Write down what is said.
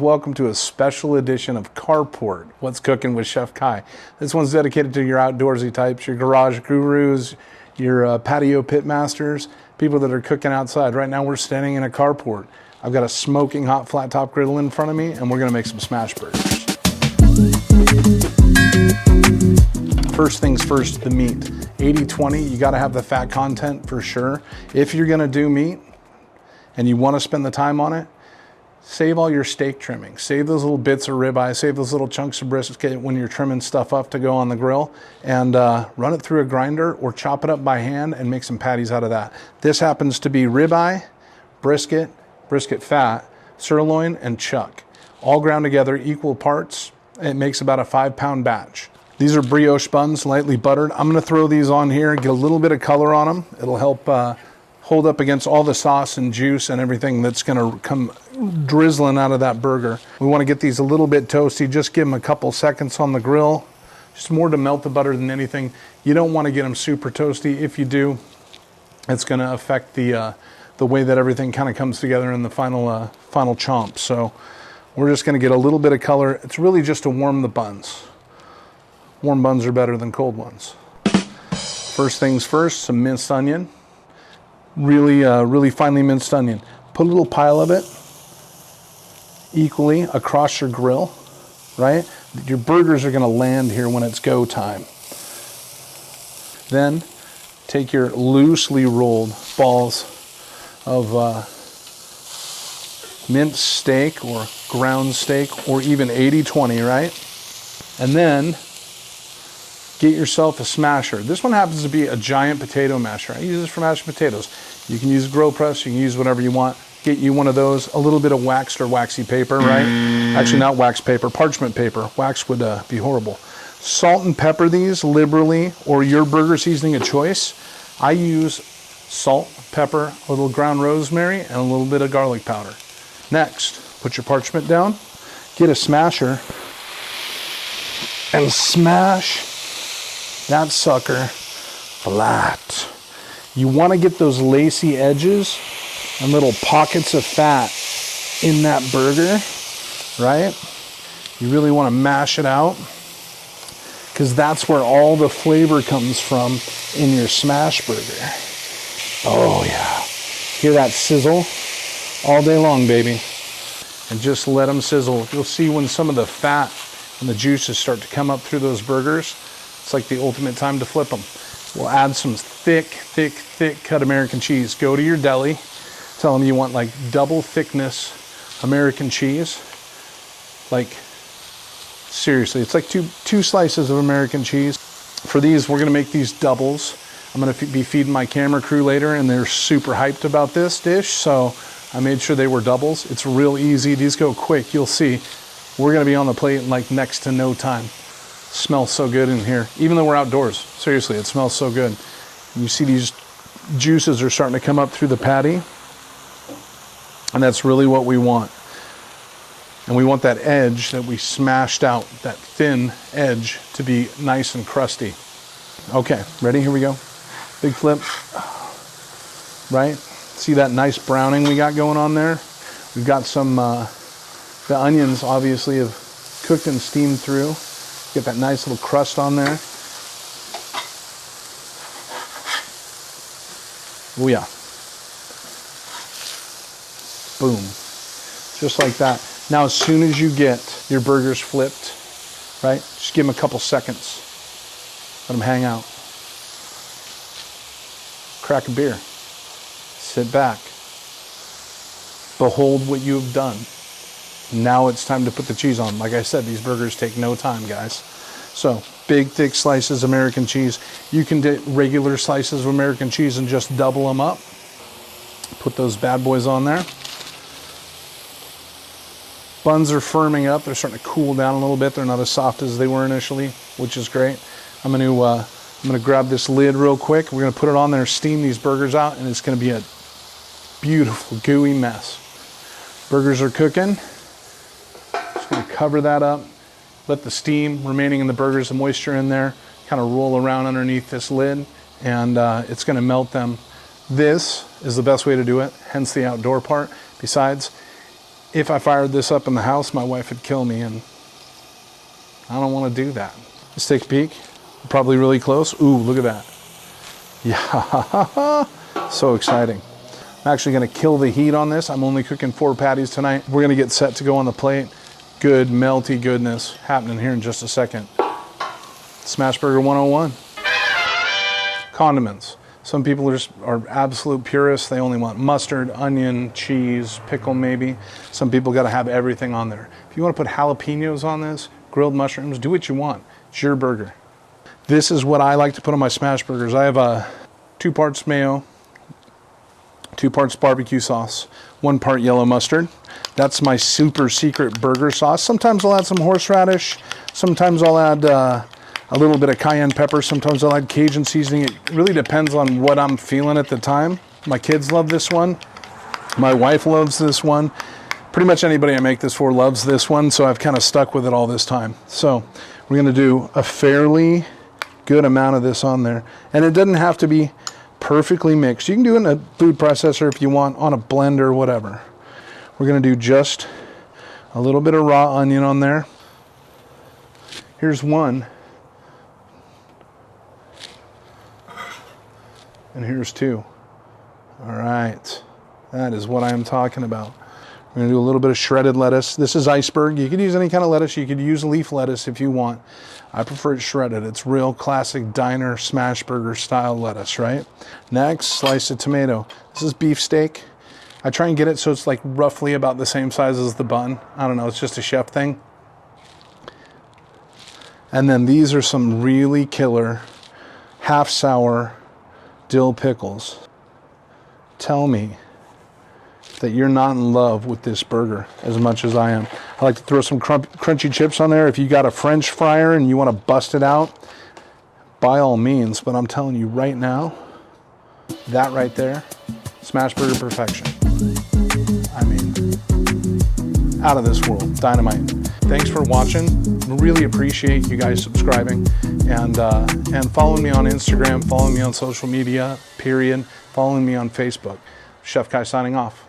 Welcome to a special edition of Carport, What's Cooking with Chef Kai. This one's dedicated to your outdoorsy types, your garage gurus, your patio pit masters, people that are cooking outside. Right now we're standing in a carport. I've got a smoking hot flat top griddle in front of me and we're gonna make some smash burgers. First things first, the meat. 80-20, you gotta have the fat content for sure. If you're gonna do meat and you wanna spend the time on it, save all your steak trimming. Save those little bits of ribeye, save those little chunks of brisket when you're trimming stuff up to go on the grill, and run it through a grinder or chop it up by hand and make some patties out of that. This happens to be ribeye, brisket fat, sirloin, and chuck. All ground together, equal parts. It makes about a 5-pound batch. These are brioche buns, lightly buttered. I'm gonna throw these on here, get a little bit of color on them. It'll help hold up against all the sauce and juice and everything that's gonna come drizzling out of that burger. We wanna get these a little bit toasty. Just give them a couple seconds on the grill. Just more to melt the butter than anything. You don't wanna get them super toasty. If you do, it's gonna affect the way that everything kind of comes together in the final chomp. So we're just gonna get a little bit of color. It's really just to warm the buns. Warm buns are better than cold ones. First things first, some minced onion. Really finely minced onion. Put a little pile of it equally across your grill, right? Your burgers are gonna land here when it's go time. Then take your loosely rolled balls of minced steak or ground steak or even 80-20, right? And then get yourself a smasher. This one happens to be a giant potato masher. I use this for mashing potatoes. You can use grill press, you can use whatever you want. Get you one of those, a little bit of waxed or waxy paper, right? Actually not wax paper, parchment paper. Wax would be horrible. Salt and pepper these liberally, or your burger seasoning of choice. I use salt, pepper, a little ground rosemary, and a little bit of garlic powder. Next, put your parchment down, get a smasher, and smash that sucker flat. You want to get those lacy edges and little pockets of fat in that burger, right? You really want to mash it out because that's where all the flavor comes from in your smash burger. Oh yeah. Hear that sizzle? All day long, baby. And just let them sizzle. You'll see when some of the fat and the juices start to come up through those burgers, it's like the ultimate time to flip them. We'll add some thick cut American cheese. Go to your deli, tell them you want like double thickness American cheese. Like, seriously, it's like two slices of American cheese. For these, we're gonna make these doubles. I'm gonna be feeding my camera crew later and they're super hyped about this dish, so I made sure they were doubles. It's real easy, these go quick, you'll see. We're gonna be on the plate in like next to no time. Smells so good in here, even though we're outdoors. Seriously, it smells so good. You see these juices are starting to come up through the patty, and that's really what we want. And we want that edge that we smashed out, that thin edge, to be nice and crusty. Okay, ready? Here we go. Big flip. Right? See that nice browning we got going on there? We've got some, the onions obviously have cooked and steamed through. Get that nice little crust on there. Oh yeah. Boom. Just like that. Now as soon as you get your burgers flipped, right, just give them a couple seconds. Let them hang out. Crack a beer. Sit back. Behold what you have done. Now it's time to put the cheese on. Like I said, these burgers take no time, guys. So, big, thick slices of American cheese. You can get regular slices of American cheese and just double them up. Put those bad boys on there. Buns are firming up. They're starting to cool down a little bit. They're not as soft as they were initially, which is great. I'm gonna grab this lid real quick. We're gonna put it on there, steam these burgers out, and it's gonna be a beautiful, gooey mess. Burgers are cooking. Just gonna cover that up, let the steam remaining in the burgers, the moisture in there, kind of roll around underneath this lid, and it's gonna melt them. This is the best way to do it, hence the outdoor part. Besides, If I fired this up in the house, my wife would kill me, and I don't want to do that. Let's take a peek. Probably really close. Ooh, look at that. Yeah, so exciting. I'm actually gonna kill the heat on this. I'm only cooking 4 patties tonight. We're gonna get set to go on the plate. Good, melty goodness happening here in just a second. Smashburger 101. Condiments. Some people are absolute purists. They only want mustard, onion, cheese, pickle maybe. Some people gotta have everything on there. If you wanna put jalapenos on this, grilled mushrooms, do what you want. It's your burger. This is what I like to put on my smash burgers. I have 2 parts mayo, 2 parts barbecue sauce, 1 part yellow mustard. That's my super secret burger sauce. Sometimes I'll add some horseradish. Sometimes I'll add a little bit of cayenne pepper. Sometimes I'll add Cajun seasoning. It really depends on what I'm feeling at the time. My kids love this one. My wife loves this one. Pretty much anybody I make this for loves this one, so I've kind of stuck with it all this time. So we're gonna do a fairly good amount of this on there. And it doesn't have to be perfectly mixed. You can do it in a food processor if you want, on a blender, whatever. We're gonna do just a little bit of raw onion on there. Here's 1. And here's 2. All right, that is what I'm talking about. We're gonna do a little bit of shredded lettuce. This is iceberg. You could use any kind of lettuce. You could use leaf lettuce if you want. I prefer it shredded. It's real classic diner smash burger style lettuce, right? Next, slice of tomato. This is beefsteak. I try and get it so it's like roughly about the same size as the bun. I don't know, it's just a chef thing. And then these are some really killer half sour dill pickles. Tell me that you're not in love with this burger as much as I am. I like to throw some crunchy chips on there. If you got a French fryer and you want to bust it out, by all means, but I'm telling you right now, that right there, smash burger perfection. I mean, out of this world, dynamite. Thanks for watching. Really appreciate you guys subscribing and following me on Instagram, following me on social media, period, following me on Facebook. Chef Kai signing off.